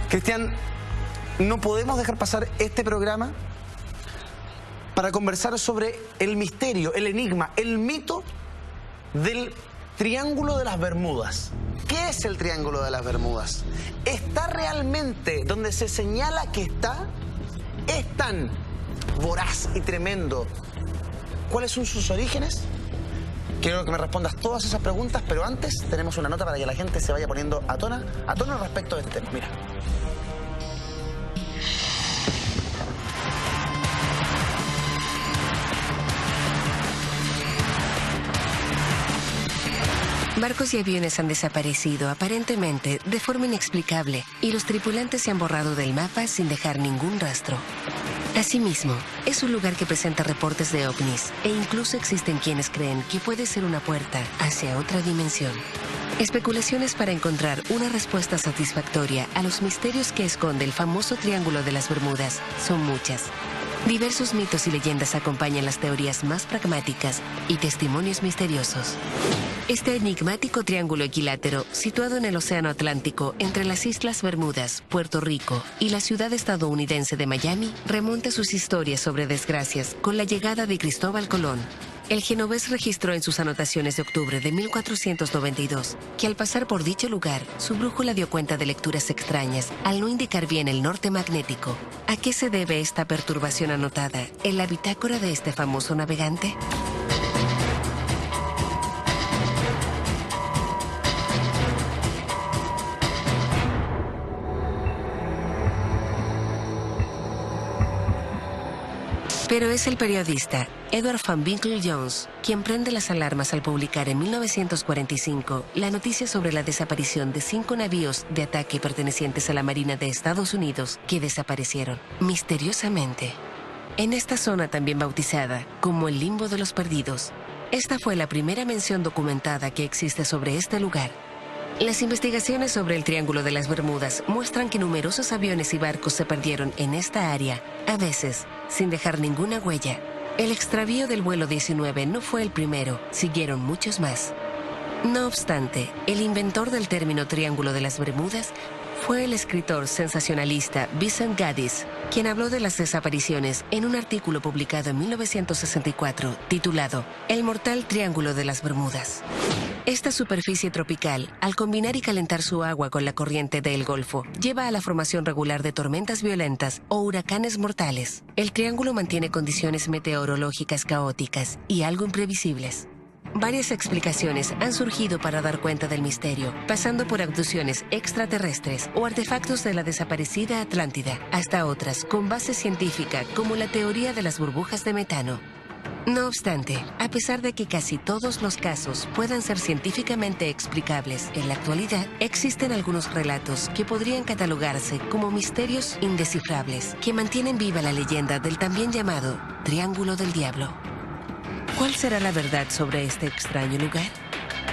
Cristian, no podemos dejar pasar este programa para conversar sobre el misterio, el enigma, el mito del Triángulo de las Bermudas. ¿Qué es el Triángulo de las Bermudas? ¿Está realmente donde se señala que está? ¿Es tan voraz y tremendo? ¿Cuáles son sus orígenes? Quiero que me respondas todas esas preguntas, pero antes tenemos una nota para que la gente se vaya poniendo a tono respecto de este tema. Mira. Barcos y aviones han desaparecido, aparentemente, de forma inexplicable, y los tripulantes se han borrado del mapa sin dejar ningún rastro. Asimismo, es un lugar que presenta reportes de ovnis, e incluso existen quienes creen que puede ser una puerta hacia otra dimensión. Especulaciones para encontrar una respuesta satisfactoria a los misterios que esconde el famoso Triángulo de las Bermudas son muchas. Diversos mitos y leyendas acompañan las teorías más pragmáticas y testimonios misteriosos. Este enigmático triángulo equilátero, situado en el Océano Atlántico entre las Islas Bermudas, Puerto Rico y la ciudad estadounidense de Miami, remonta sus historias sobre desgracias con la llegada de Cristóbal Colón. El genovés registró en sus anotaciones de octubre de 1492 que al pasar por dicho lugar, su brújula dio cuenta de lecturas extrañas al no indicar bien el norte magnético. ¿A qué se debe esta perturbación anotada en la bitácora de este famoso navegante? Pero es el periodista Edward Van Winkle Jones quien prende las alarmas al publicar en 1945 la noticia sobre la desaparición de 5 navíos de ataque pertenecientes a la Marina de Estados Unidos que desaparecieron misteriosamente. En esta zona también bautizada como el Limbo de los Perdidos, esta fue la primera mención documentada que existe sobre este lugar. Las investigaciones sobre el Triángulo de las Bermudas muestran que numerosos aviones y barcos se perdieron en esta área, a veces sin dejar ninguna huella. El extravío del vuelo 19 no fue el primero, siguieron muchos más. No obstante, el inventor del término Triángulo de las Bermudas fue el escritor sensacionalista Vincent Gaddis, quien habló de las desapariciones en un artículo publicado en 1964, titulado El mortal Triángulo de las Bermudas. Esta superficie tropical, al combinar y calentar su agua con la corriente del Golfo, lleva a la formación regular de tormentas violentas o huracanes mortales. El triángulo mantiene condiciones meteorológicas caóticas y algo imprevisibles. Varias explicaciones han surgido para dar cuenta del misterio, pasando por abducciones extraterrestres o artefactos de la desaparecida Atlántida, hasta otras con base científica como la teoría de las burbujas de metano. No obstante, a pesar de que casi todos los casos puedan ser científicamente explicables, en la actualidad existen algunos relatos que podrían catalogarse como misterios indescifrables que mantienen viva la leyenda del también llamado Triángulo del Diablo. ¿Cuál será la verdad sobre este extraño lugar?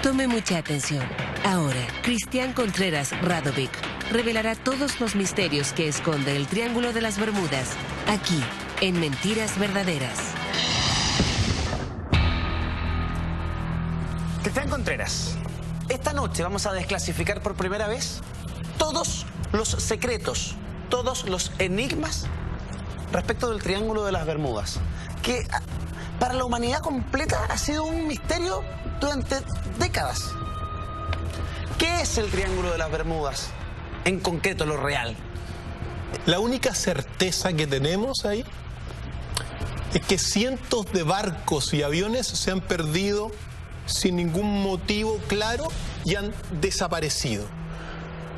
Tome mucha atención. Ahora, Cristian Contreras Radovic revelará todos los misterios que esconde el Triángulo de las Bermudas, aquí, en Mentiras Verdaderas. Cristian Contreras, esta noche vamos a desclasificar por primera vez todos los secretos, todos los enigmas respecto del Triángulo de las Bermudas, que para la humanidad completa ha sido un misterio durante décadas. ¿Qué es el Triángulo de las Bermudas? En concreto, lo real. La única certeza que tenemos ahí es que cientos de barcos y aviones se han perdido sin ningún motivo claro y han desaparecido.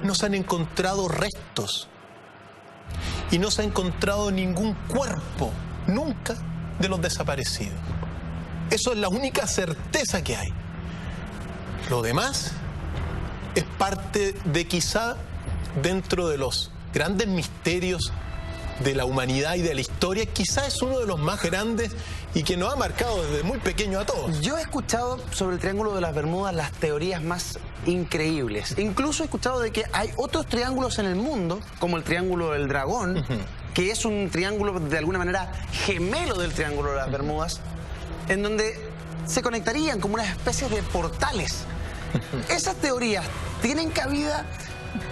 No se han encontrado restos y no se ha encontrado ningún cuerpo, nunca, de los desaparecidos. Eso es la única certeza que hay. Lo demás es parte de quizá dentro de los grandes misterios de la humanidad y de la historia, quizá es uno de los más grandes y que nos ha marcado desde muy pequeño a todos. Yo he escuchado sobre el Triángulo de las Bermudas las teorías más increíbles. Incluso he escuchado de que hay otros triángulos en el mundo, como el Triángulo del Dragón, que es un triángulo de alguna manera gemelo del Triángulo de las Bermudas, en donde se conectarían como una especie de portales. ¿Esas teorías tienen cabida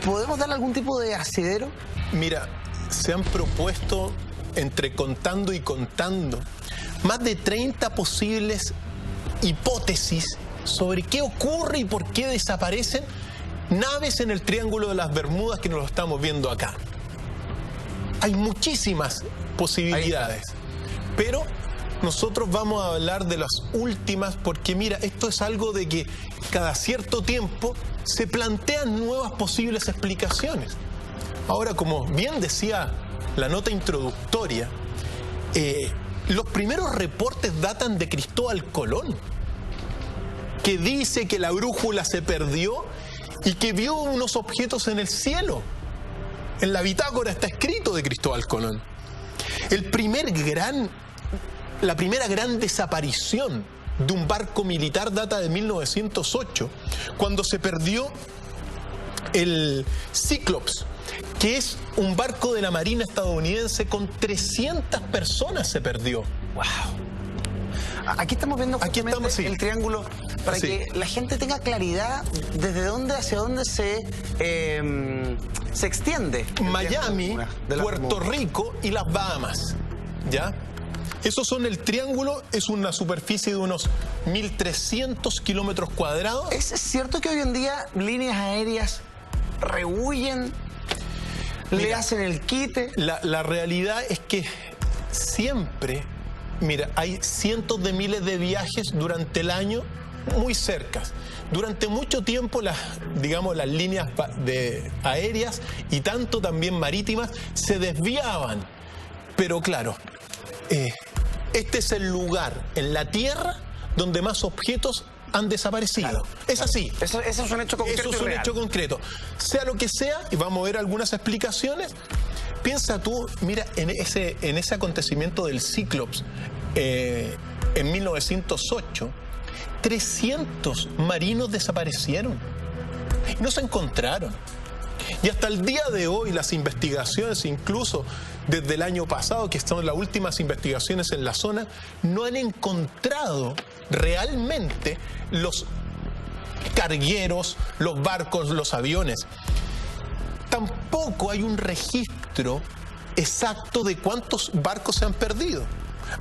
¿Podemos darle algún tipo de asidero? Mira, se han propuesto, entre contando y contando, más de 30 posibles hipótesis sobre qué ocurre y por qué desaparecen naves en el Triángulo de las Bermudas que nos lo estamos viendo acá. Hay muchísimas posibilidades, pero nosotros vamos a hablar de las últimas porque mira, esto es algo de que cada cierto tiempo se plantean nuevas posibles explicaciones. Ahora, como bien decía la nota introductoria, los primeros reportes datan de Cristóbal Colón, que dice que la brújula se perdió y que vio unos objetos en el cielo. En la bitácora está escrito de Cristóbal Colón. La primera gran desaparición de un barco militar data de 1908, cuando se perdió el Cyclops, que es un barco de la Marina estadounidense con 300 personas se perdió. ¡Wow! Aquí estamos viendo justamente el triángulo para que la gente tenga claridad desde dónde hacia dónde se extiende. Miami, Puerto Rico y las Bahamas, ¿ya? Esos son el triángulo, es una superficie de unos 1.300 kilómetros cuadrados. ¿Es cierto que hoy en día líneas aéreas rehuyen, le hacen el quite? La realidad es que siempre, mira, hay cientos de miles de viajes durante el año muy cercas. Durante mucho tiempo las líneas aéreas y tanto también marítimas se desviaban. Pero claro, este es el lugar en la Tierra donde más objetos han desaparecido. Claro, es así. Eso es un hecho concreto. Eso es un hecho concreto. Sea lo que sea, y vamos a ver algunas explicaciones. Piensa tú, mira, en ese acontecimiento del Cyclops en 1908, 300 marinos desaparecieron. No se encontraron. Y hasta el día de hoy las investigaciones, incluso desde el año pasado, que son las últimas investigaciones en la zona, no han encontrado realmente los cargueros, los barcos, los aviones. Tampoco hay un registro exacto de cuántos barcos se han perdido.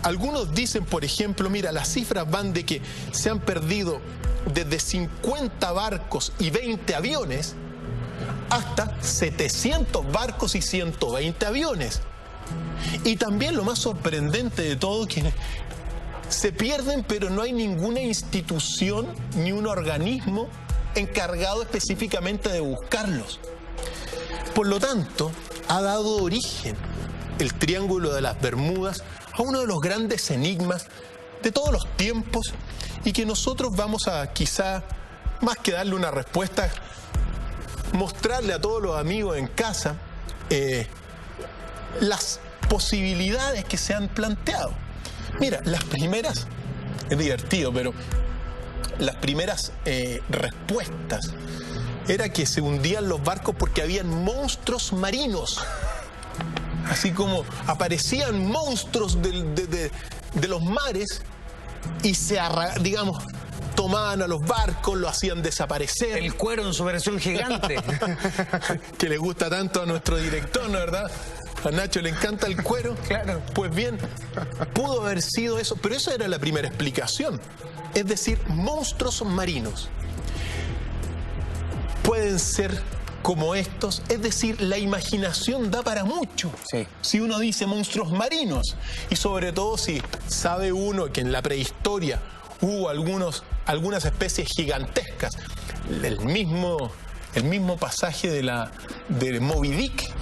Algunos dicen, por ejemplo, mira, las cifras van de que se han perdido desde 50 barcos y 20 aviones hasta 700 barcos y 120 aviones. Y también lo más sorprendente de todo, que se pierden, pero no hay ninguna institución ni un organismo encargado específicamente de buscarlos. Por lo tanto, ha dado origen el Triángulo de las Bermudas a uno de los grandes enigmas de todos los tiempos y que nosotros vamos a, quizá, más que darle una respuesta, mostrarle a todos los amigos en casa las posibilidades que se han planteado. Mira, las primeras, es divertido, pero las primeras respuestas era que se hundían los barcos porque habían monstruos marinos. Así como aparecían monstruos de los mares y tomaban a los barcos, lo hacían desaparecer. El cuero en su versión gigante. Que le gusta tanto a nuestro director, ¿no, verdad? A Nacho le encanta el cuero. Claro. Pues bien, pudo haber sido eso, pero esa era la primera explicación. Es decir, monstruos marinos. Pueden ser como estos, es decir, la imaginación da para mucho. Sí. Si uno dice monstruos marinos, y sobre todo si sabe uno que en la prehistoria hubo algunas especies gigantescas. El mismo pasaje de Moby Dick,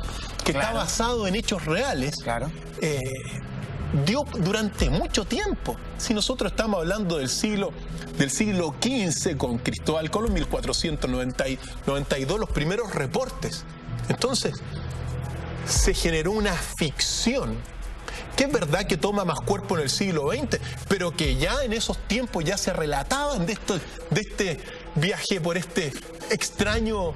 que está basado en hechos reales, dio durante mucho tiempo. Si nosotros estamos hablando del siglo XV con Cristóbal Colón, 1492, los primeros reportes. Entonces, se generó una ficción que es verdad que toma más cuerpo en el siglo XX, pero que ya en esos tiempos ya se relataban de este viaje por este extraño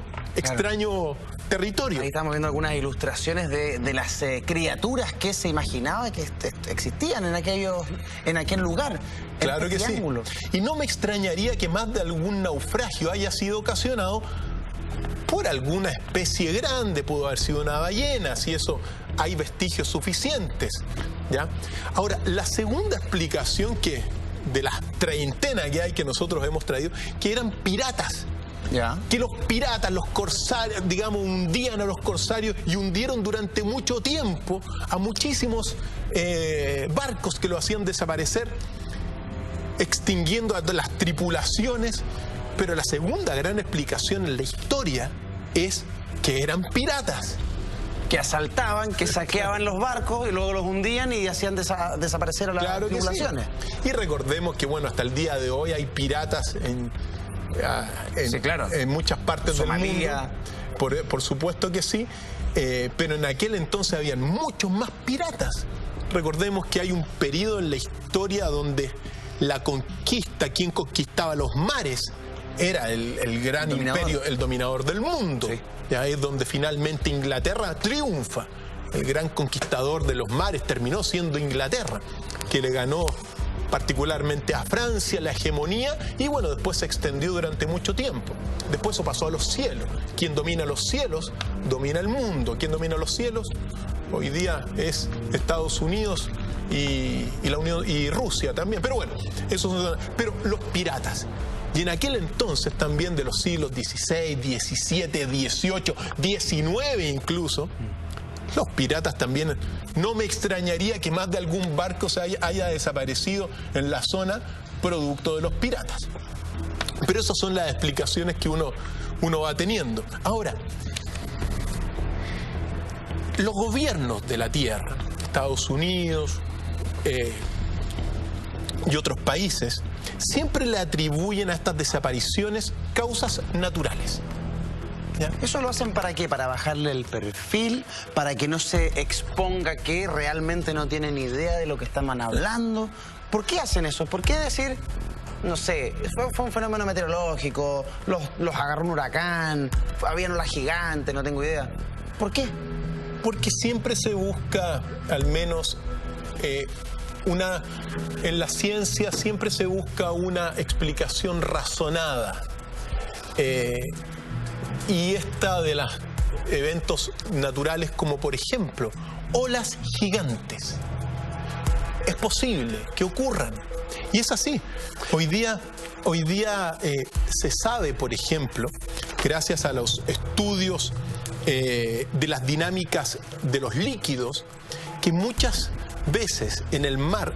territorio. Ahí estamos viendo algunas ilustraciones de las criaturas que se imaginaba que existían en aquel lugar. Claro que sí. Y no me extrañaría que más de algún naufragio haya sido ocasionado por alguna especie grande, pudo haber sido una ballena, si eso hay vestigios suficientes, ¿ya? Ahora, la segunda explicación que de las treintenas que hay que nosotros hemos traído, que eran piratas. Ya. Que los piratas, los corsarios, digamos, hundían a los corsarios y hundieron durante mucho tiempo a muchísimos barcos que lo hacían desaparecer, extinguiendo a las tripulaciones. Pero la segunda gran explicación en la historia es que eran piratas. Que asaltaban, que saqueaban los barcos y luego los hundían y hacían desaparecer a las tripulaciones. Sí. Y recordemos que, bueno, hasta el día de hoy hay piratas sí, claro, en muchas partes Somalia. del mundo. Por supuesto que sí, pero en aquel entonces habían muchos más piratas. Recordemos que hay un periodo en la historia donde la conquista, quien conquistaba los mares, era el gran imperio, el dominador del mundo. Sí. Ya es donde finalmente Inglaterra triunfa. El gran conquistador de los mares terminó siendo Inglaterra, que le ganó particularmente a Francia la hegemonía y bueno, después se extendió durante mucho tiempo. Después eso pasó a los cielos. Quien domina los cielos, domina el mundo. Quien domina los cielos, hoy día es Estados Unidos y Rusia también. Pero bueno, pero los piratas. Y en aquel entonces también de los siglos XVI, XVII, XVIII, XIX incluso, los piratas también, no me extrañaría que más de algún barco haya desaparecido en la zona producto de los piratas. Pero esas son las explicaciones que uno va teniendo. Ahora, los gobiernos de la Tierra, Estados Unidos y otros países, siempre le atribuyen a estas desapariciones causas naturales. ¿Ya? ¿Eso lo hacen para qué? ¿Para bajarle el perfil? ¿Para que no se exponga que realmente no tienen idea de lo que estaban hablando? ¿Por qué hacen eso? ¿Por qué decir, no sé, fue un fenómeno meteorológico, los agarró un huracán, había olas gigantes, no tengo idea? ¿Por qué? Porque siempre se busca, al menos en la ciencia siempre se busca una explicación razonada. Y esta de los eventos naturales, como por ejemplo, olas gigantes. Es posible que ocurran. Y es así. Hoy día se sabe, por ejemplo, gracias a los estudios de las dinámicas de los líquidos, que muchas veces en el mar,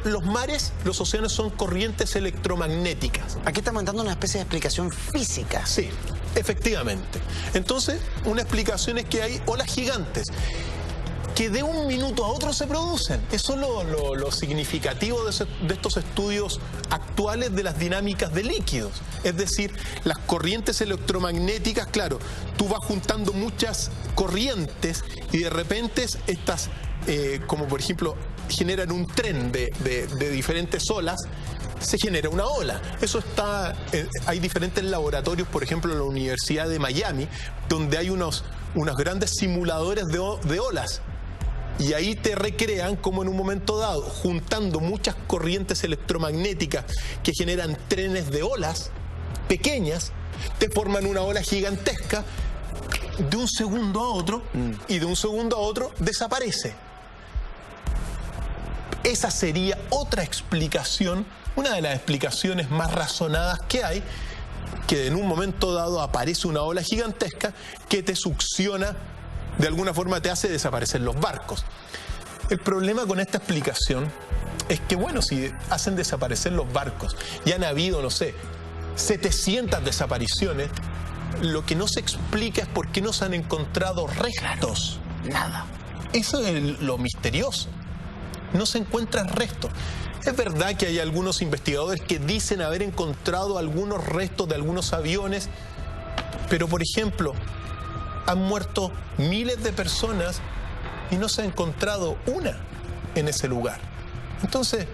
los mares, los océanos son corrientes electromagnéticas. Aquí estamos dando una especie de explicación física. Sí, efectivamente. Entonces, una explicación es que hay olas gigantes que de un minuto a otro se producen. Eso es lo significativo de estos estudios actuales de las dinámicas de líquidos. Es decir, las corrientes electromagnéticas, claro, tú vas juntando muchas corrientes y de repente estas, como por ejemplo, generan un tren de diferentes olas, se genera una ola. Eso está, hay diferentes laboratorios, por ejemplo, en la Universidad de Miami, donde hay unos grandes simuladores de olas. Y ahí te recrean como en un momento dado, juntando muchas corrientes electromagnéticas que generan trenes de olas pequeñas, te forman una ola gigantesca de un segundo a otro, y de un segundo a otro desaparece. Esa sería otra explicación, una de las explicaciones más razonadas que hay, que en un momento dado aparece una ola gigantesca que te succiona, de alguna forma te hace desaparecer los barcos. El problema con esta explicación es que, bueno, si hacen desaparecer los barcos y han habido, no sé, 700 desapariciones, lo que no se explica es por qué no se han encontrado restos. Nada. Eso es lo misterioso. No se encuentran restos. Es verdad que hay algunos investigadores que dicen haber encontrado algunos restos de algunos aviones, pero, por ejemplo, han muerto miles de personas y no se ha encontrado una en ese lugar. Entonces,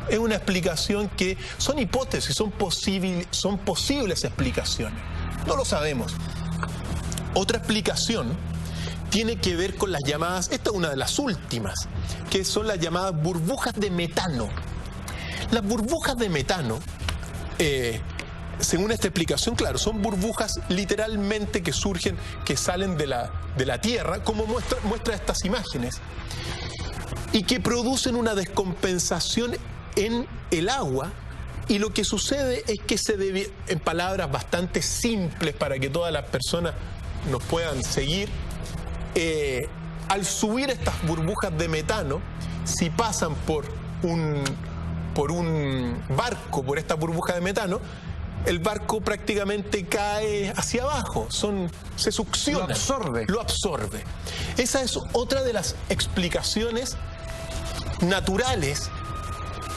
es una explicación que son hipótesis, son posibles explicaciones. No lo sabemos. Otra explicación tiene que ver con las llamadas, esta es una de las últimas, que son las llamadas burbujas de metano. Las burbujas de metano según esta explicación, claro, son burbujas literalmente que surgen, que salen de la Tierra, como muestra estas imágenes, y que producen una descompensación en el agua. Y lo que sucede es que se debe, en palabras bastante simples para que todas las personas nos puedan seguir, al subir estas burbujas de metano, si pasan por un barco, por esta burbuja de metano, el barco prácticamente cae hacia abajo, se succiona. Lo absorbe. Esa es otra de las explicaciones naturales.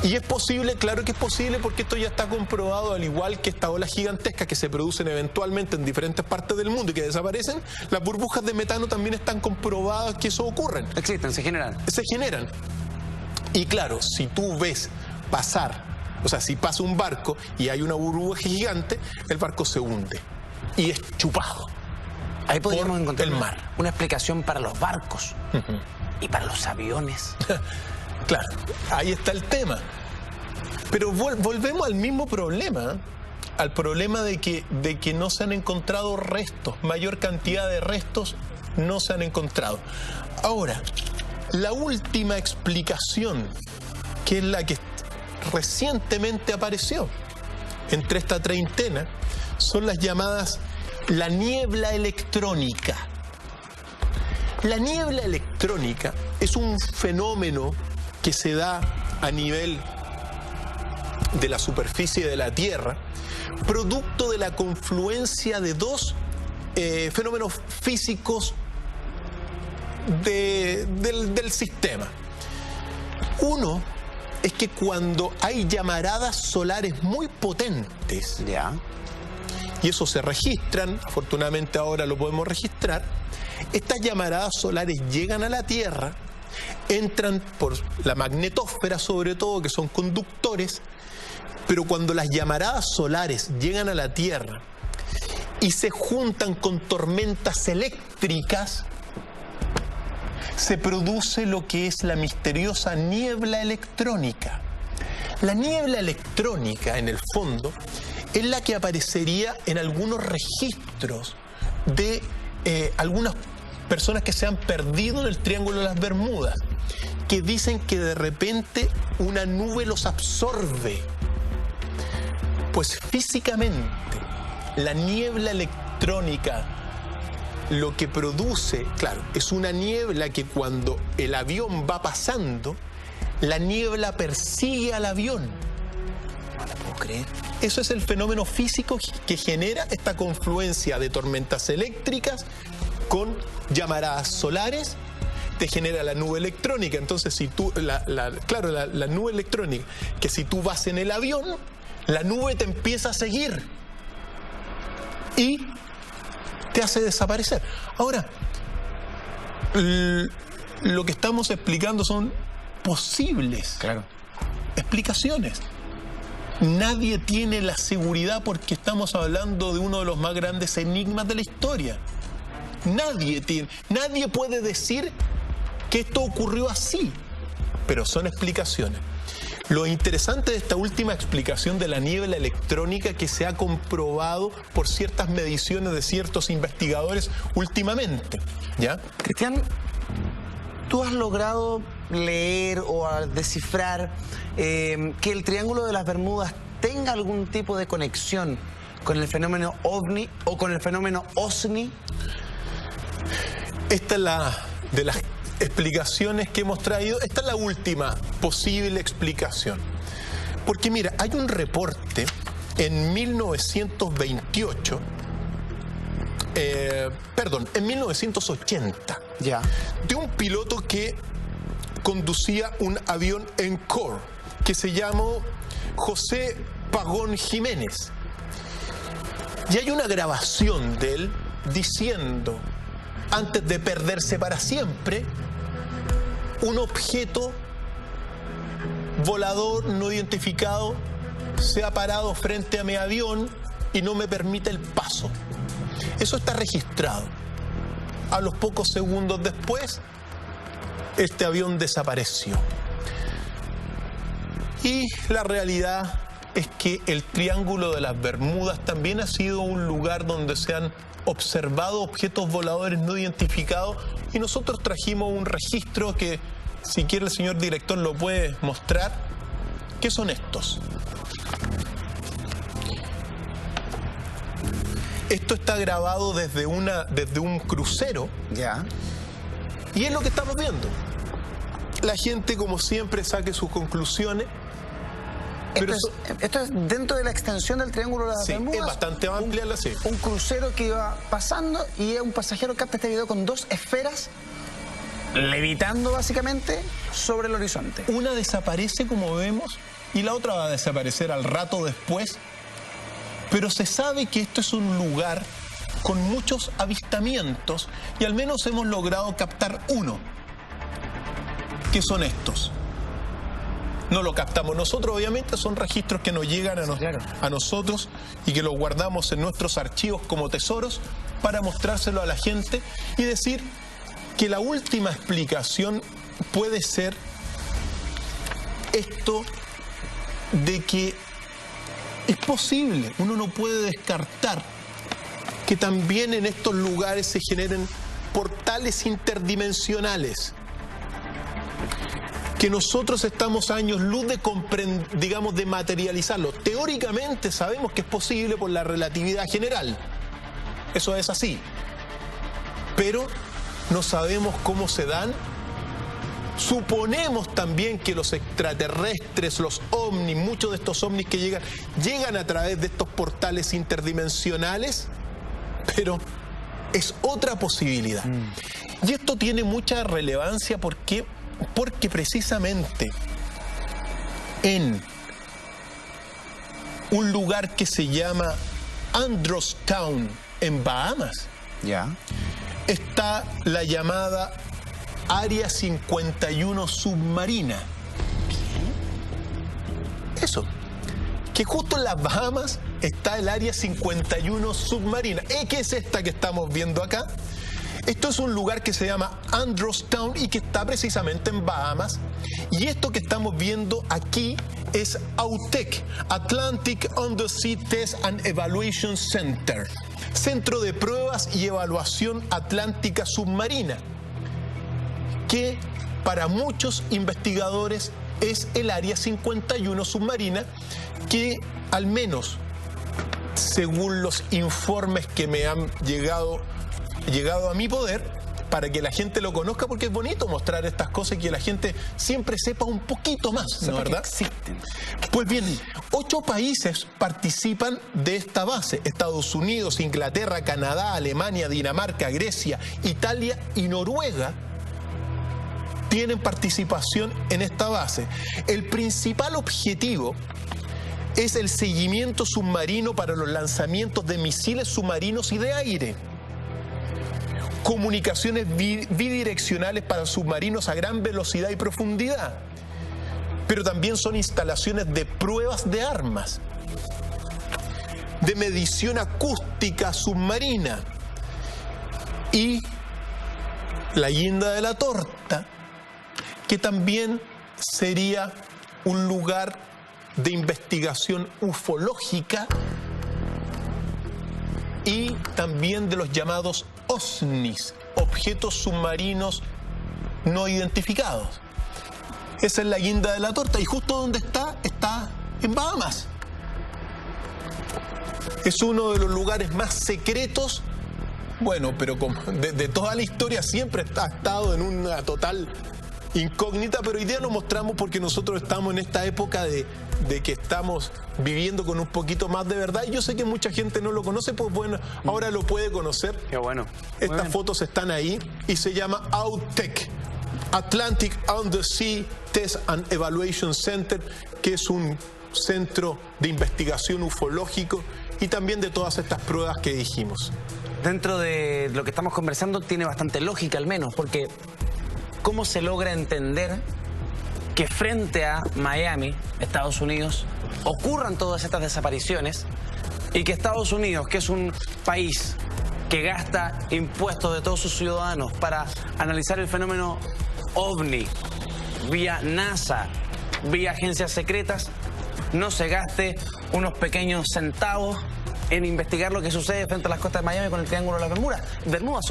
Y es posible, claro que es posible, porque esto ya está comprobado, al igual que estas olas gigantescas que se producen eventualmente en diferentes partes del mundo y que desaparecen, las burbujas de metano también están comprobadas que eso ocurre. Existen, se generan. Se generan. Y claro, si tú ves pasar, o sea, si pasa un barco y hay una burbuja gigante, el barco se hunde y es chupado. Ahí podríamos encontrar el mar. Una explicación para los barcos y para los aviones. Claro, ahí está el tema. Pero volvemos al mismo problema, al problema de que no se han encontrado restos, mayor cantidad de restos no se han encontrado. Ahora, la última explicación, que es la que recientemente apareció entre esta treintena, son las llamadas la niebla electrónica. La niebla electrónica es un fenómeno que se da a nivel de la superficie de la Tierra, producto de la confluencia de dos fenómenos físicos del sistema. Uno es que cuando hay llamaradas solares muy potentes, Ya. y eso se registran, afortunadamente ahora lo podemos registrar, estas llamaradas solares llegan a la Tierra, entran por la magnetosfera sobre todo, que son conductores, pero cuando las llamaradas solares llegan a la Tierra y se juntan con tormentas eléctricas, se produce lo que es la misteriosa niebla electrónica. La niebla electrónica, en el fondo, es la que aparecería en algunos registros de algunas personas que se han perdido en el Triángulo de las Bermudas, que dicen que de repente una nube los absorbe. Pues físicamente, la niebla electrónica lo que produce, claro, es una niebla que cuando el avión va pasando, la niebla persigue al avión. No lo puedo creer. Eso es el fenómeno físico que genera esta confluencia de tormentas eléctricas con llamaradas solares, te genera la nube electrónica. Entonces, si tú, la nube electrónica, que si tú vas en el avión, la nube te empieza a seguir y te hace desaparecer. Ahora, lo que estamos explicando son posibles explicaciones. Nadie tiene la seguridad, porque estamos hablando de uno de los más grandes enigmas de la historia. Nadie puede decir que esto ocurrió así, pero son explicaciones. Lo interesante de esta última explicación de la niebla electrónica, que se ha comprobado por ciertas mediciones de ciertos investigadores últimamente, ¿ya? Cristian, ¿tú has logrado leer o descifrar que el Triángulo de las Bermudas tenga algún tipo de conexión con el fenómeno OVNI o con el fenómeno OSNI? Esta es la de las explicaciones que hemos traído. Esta es la última posible explicación. Porque mira, hay un reporte en 1928, en 1980, Ya. de un piloto que conducía un avión Encore, que se llamó José Pagón Jiménez. Y hay una grabación de él diciendo, antes de perderse para siempre, un objeto volador no identificado se ha parado frente a mi avión y no me permite el paso. Eso está registrado. A los pocos segundos después, este avión desapareció. Y la realidad es que el Triángulo de las Bermudas también ha sido un lugar donde se han observado objetos voladores no identificados, y nosotros trajimos un registro que, si quiere el señor director, lo puede mostrar. ¿Qué son estos? Esto está grabado desde un crucero. Ya. Y es lo que estamos viendo. La gente, como siempre, saque sus conclusiones. Pero esto es dentro de la extensión del Triángulo de las Bermudas. Sí, es bastante amplia la serie. Un crucero que iba pasando y un pasajero capta este video con dos esferas levitando básicamente sobre el horizonte. Una desaparece, como vemos, y la otra va a desaparecer al rato después. Pero se sabe que esto es un lugar con muchos avistamientos y al menos hemos logrado captar uno. ¿Qué son estos? No lo captamos nosotros, obviamente, son registros que nos llegan a nosotros y que los guardamos en nuestros archivos como tesoros para mostrárselo a la gente y decir que la última explicación puede ser esto de que es posible, uno no puede descartar que también en estos lugares se generen portales interdimensionales, que nosotros estamos a años luz de materializarlo. Teóricamente sabemos que es posible por la relatividad general, eso es así, pero no sabemos cómo se dan. Suponemos también que los extraterrestres, los ovnis, muchos de estos ovnis que llegan a través de estos portales interdimensionales, pero es otra posibilidad. Y esto tiene mucha relevancia porque precisamente en un lugar que se llama Androstown, en Bahamas, está la llamada Área 51 submarina. Eso, que justo en las Bahamas está el Área 51 submarina. ¿Qué es esta que estamos viendo acá? Esto es un lugar que se llama Androstown y que está precisamente en Bahamas. Y esto que estamos viendo aquí es AUTEC, Atlantic Undersea Test and Evaluation Center, Centro de Pruebas y Evaluación Atlántica Submarina, que para muchos investigadores es el Área 51 submarina, que al menos según los informes que me han llegado a mi poder, para que la gente lo conozca, porque es bonito mostrar estas cosas y que la gente siempre sepa un poquito más, ¿no, verdad? Existen. Pues bien, 8 países participan de esta base: Estados Unidos, Inglaterra, Canadá, Alemania, Dinamarca, Grecia, Italia y Noruega tienen participación en esta base. El principal objetivo es el seguimiento submarino para los lanzamientos de misiles submarinos y de aire, comunicaciones bidireccionales para submarinos a gran velocidad y profundidad, pero también son instalaciones de pruebas de armas, de medición acústica submarina y la guinda de la torta, que también sería un lugar de investigación ufológica y también de los llamados OSNIs, objetos submarinos no identificados. Esa es la guinda de la torta, y justo donde está en Bahamas. Es uno de los lugares más secretos, bueno, pero de toda la historia siempre ha estado en una total incógnita, pero hoy día lo mostramos porque nosotros estamos en esta época de que estamos viviendo con un poquito más de verdad, y yo sé que mucha gente no lo conoce, pues bueno, ahora lo puede conocer. Qué bueno. Estas fotos están ahí y se llama AUTEC, Atlantic Undersea Test and Evaluation Center, que es un centro de investigación ufológico y también de todas estas pruebas que dijimos. Dentro de lo que estamos conversando tiene bastante lógica, al menos, porque ¿cómo se logra entender que frente a Miami, Estados Unidos, ocurran todas estas desapariciones y que Estados Unidos, que es un país que gasta impuestos de todos sus ciudadanos para analizar el fenómeno OVNI vía NASA, vía agencias secretas, no se gaste unos pequeños centavos en investigar lo que sucede frente a las costas de Miami con el Triángulo de las Bermudas.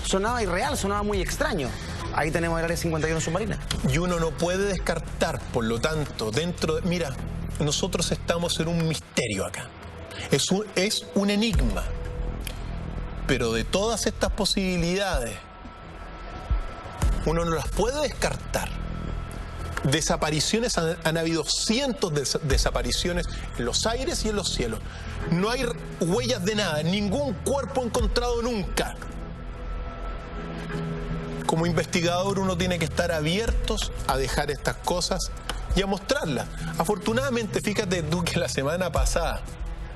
Sonaba irreal, sonaba muy extraño. Ahí tenemos el Área 51 submarina. Y uno no puede descartar, por lo tanto, mira, nosotros estamos en un misterio acá. Es un enigma. Pero de todas estas posibilidades, uno no las puede descartar. Desapariciones, han habido cientos de desapariciones en los aires y en los cielos. No hay huellas de nada, ningún cuerpo encontrado nunca. Como investigador uno tiene que estar abiertos a dejar estas cosas y a mostrarlas. Afortunadamente, fíjate tú que la semana pasada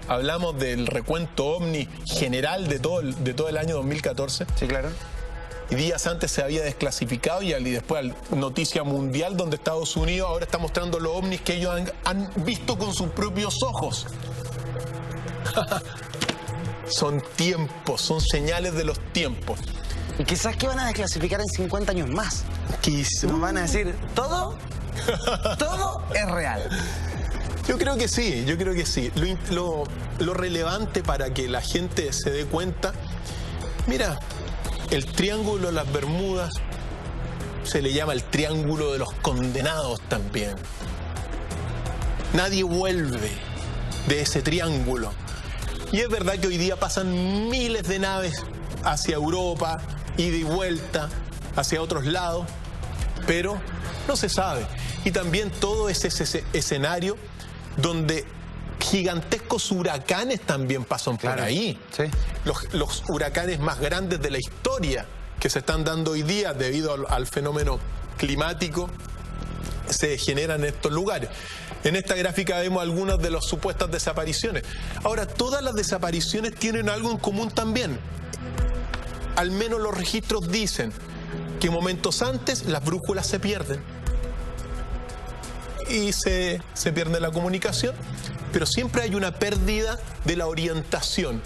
hablamos del recuento OVNI general de todo el año 2014. Sí, claro. Y días antes se había desclasificado y después noticia mundial donde Estados Unidos ahora está mostrando los ovnis que ellos han visto con sus propios ojos. Son tiempos, son señales de los tiempos. Y quizás que van a desclasificar en 50 años más. Nos van a decir, todo es real. Yo creo que sí, yo creo que sí. Lo relevante para que la gente se dé cuenta, mira, el Triángulo de las Bermudas se le llama el Triángulo de los Condenados también. Nadie vuelve de ese triángulo. Y es verdad que hoy día pasan miles de naves hacia Europa, ida y vuelta, hacia otros lados, pero no se sabe. Y también todo ese escenario donde gigantescos huracanes también pasan por ahí. Sí. Los huracanes más grandes de la historia que se están dando hoy día debido al fenómeno climático se generan en estos lugares. En esta gráfica vemos algunas de las supuestas desapariciones. Ahora, todas las desapariciones tienen algo en común también. Al menos los registros dicen que momentos antes las brújulas se pierden y se pierde la comunicación, pero siempre hay una pérdida de la orientación.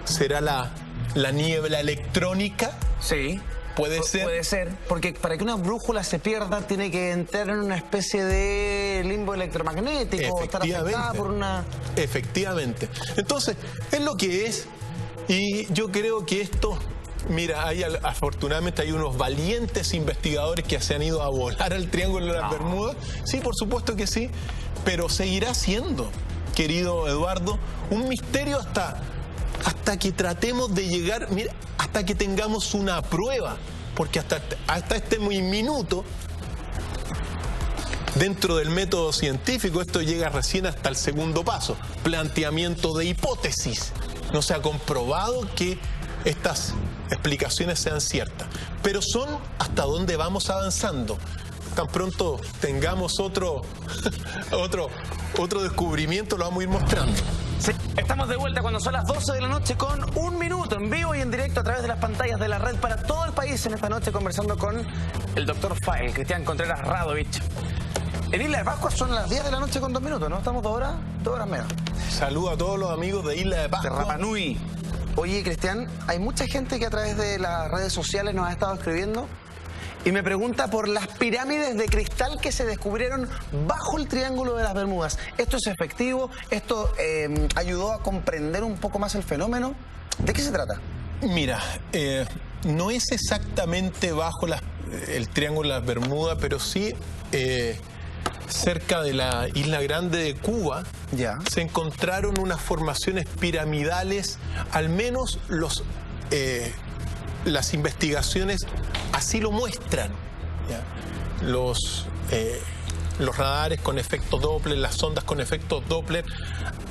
¿Será la niebla electrónica? Sí. ¿Puede ser? Puede ser, porque para que una brújula se pierda tiene que entrar en una especie de limbo electromagnético, estar afectada por una... Efectivamente. Entonces, es lo que es, y yo creo que esto... Mira, afortunadamente hay unos valientes investigadores que se han ido a volar al Triángulo de las Bermudas. Sí, por supuesto que sí, pero seguirá siendo, querido Eduardo, un misterio hasta que tratemos de llegar, mira, hasta que tengamos una prueba, porque hasta este minuto, dentro del método científico, esto llega recién hasta el segundo paso, planteamiento de hipótesis. No se ha comprobado que estas explicaciones sean ciertas, pero son hasta dónde vamos avanzando. Tan pronto tengamos otro descubrimiento, lo vamos a ir mostrando. Sí, estamos de vuelta cuando son las 12 de la noche con 1 minuto en vivo y en directo a través de las pantallas de la red para todo el país en esta noche, conversando con el doctor File, Cristian Contreras Radovich. En Isla de Pascua son las 10 de la noche con 2 minutos, ¿no? Estamos 2 horas menos. Saludo a todos los amigos de Isla de Pascua. De Rapa Nui. Oye, Cristian, hay mucha gente que a través de las redes sociales nos ha estado escribiendo y me pregunta por las pirámides de cristal que se descubrieron bajo el Triángulo de las Bermudas. ¿Esto es efectivo? ¿Esto ayudó a comprender un poco más el fenómeno? ¿De qué se trata? Mira, no es exactamente bajo el Triángulo de las Bermudas, pero sí cerca de la Isla Grande de Cuba. Ya. Se encontraron unas formaciones piramidales, al menos las investigaciones así lo muestran. ¿Ya? Los radares con efecto Doppler, las sondas con efecto Doppler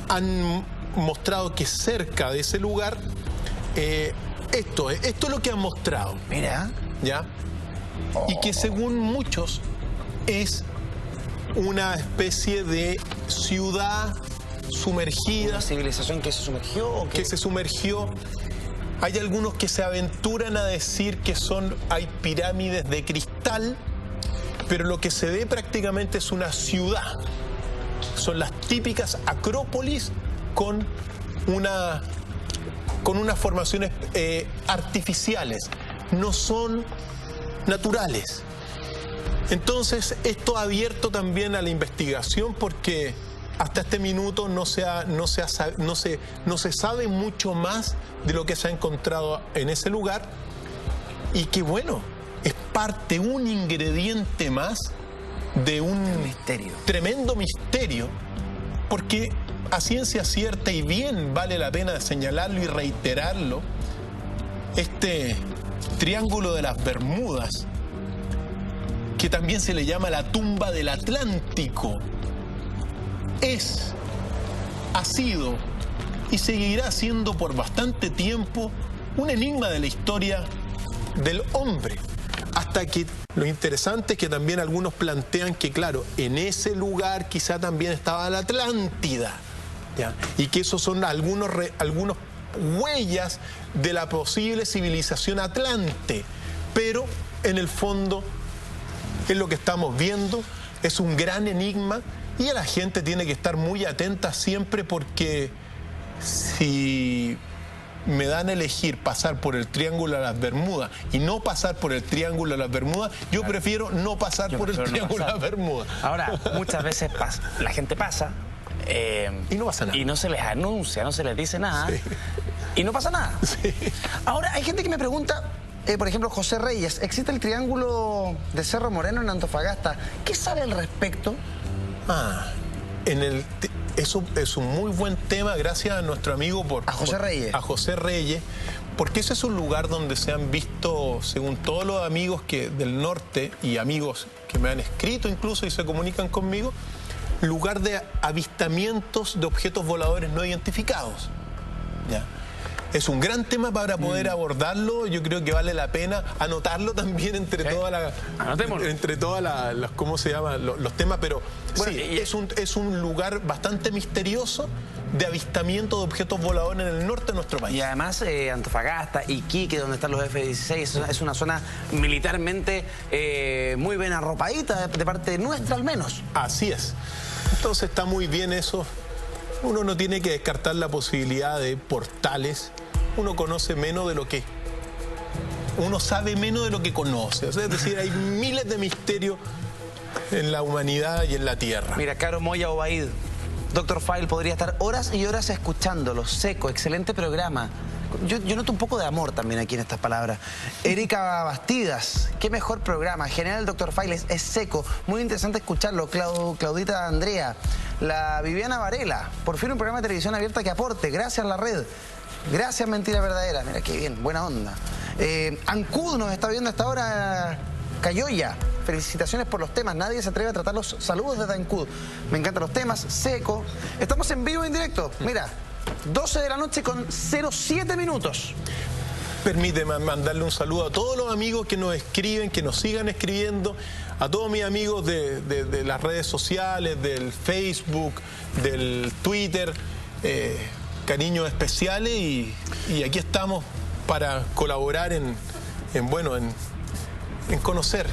han mostrado que cerca de ese lugar esto es lo que han mostrado. Mira. ¿Ya? Y que según muchos es una especie de ciudad sumergida. ¿Una civilización que se sumergió? ¿O que se sumergió. Hay algunos que se aventuran a decir que hay pirámides de cristal, pero lo que se ve prácticamente es una ciudad. Son las típicas acrópolis con unas formaciones artificiales. No son naturales. Entonces, esto ha abierto también a la investigación porque hasta este minuto no se sabe mucho más de lo que se ha encontrado en ese lugar, y que bueno, es parte, un ingrediente más de un misterio. Tremendo misterio, porque a ciencia cierta, y bien vale la pena señalarlo y reiterarlo, este Triángulo de las Bermudas, que también se le llama la tumba del Atlántico, ha sido y seguirá siendo por bastante tiempo un enigma de la historia del hombre. Hasta que lo interesante es que también algunos plantean que, claro, en ese lugar quizá también estaba la Atlántida, ¿ya? Y que esos son algunos huellas de la posible civilización atlante. Pero en el fondo es lo que estamos viendo, es un gran enigma, y a la gente tiene que estar muy atenta siempre, porque si me dan a elegir pasar por el Triángulo de las Bermudas y no pasar por el Triángulo de las Bermudas, yo prefiero no pasar por el Triángulo de las Bermudas. Ahora, muchas veces la gente pasa y no pasa nada. Y no se les anuncia, no se les dice nada. Sí. Y no pasa nada. Sí. Ahora, hay gente que me pregunta, por ejemplo, José Reyes, existe el Triángulo de Cerro Moreno en Antofagasta. ¿Qué sabe al respecto? Eso es un muy buen tema, gracias a nuestro amigo a José Reyes, porque ese es un lugar donde se han visto, según todos los amigos del norte y amigos que me han escrito incluso y se comunican conmigo, lugar de avistamientos de objetos voladores no identificados. ¿Ya? Es un gran tema para poder abordarlo. Yo creo que vale la pena anotarlo también entre todas las ¿cómo se llama? Los temas, pero bueno, sí, es un lugar bastante misterioso de avistamiento de objetos voladores en el norte de nuestro país. Y además Antofagasta, Iquique, donde están los F-16, es una zona militarmente muy bien arropadita de parte nuestra al menos. Así es. Entonces está muy bien eso. Uno no tiene que descartar la posibilidad de portales. Uno conoce menos de lo que... Uno sabe menos de lo que conoce. O sea, es decir, hay miles de misterios en la humanidad y en la Tierra. Mira, Caro Moya Obaid, Dr. File podría estar horas y horas escuchándolo. Seco, excelente programa. Yo noto un poco de amor también aquí en estas palabras. Erika Bastidas, qué mejor programa. Genial el Dr. File, es seco. Muy interesante escucharlo. Claudita Andrea. La Viviana Varela, por fin un programa de televisión abierta que aporte. Gracias a la red. Gracias, Mentira Verdadera. Mira qué bien, buena onda. Ancud nos está viendo a esta hora. Cayoya, felicitaciones por los temas. Nadie se atreve a tratar los saludos desde Ancud. Me encantan los temas. Seco. Estamos en vivo, en directo. Mira, 12 de la noche con 07 minutos. Permíteme mandarle un saludo a todos los amigos que nos escriben, que nos sigan escribiendo, a todos mis amigos de las redes sociales, del Facebook, del Twitter, cariños especiales, y aquí estamos para colaborar en conocer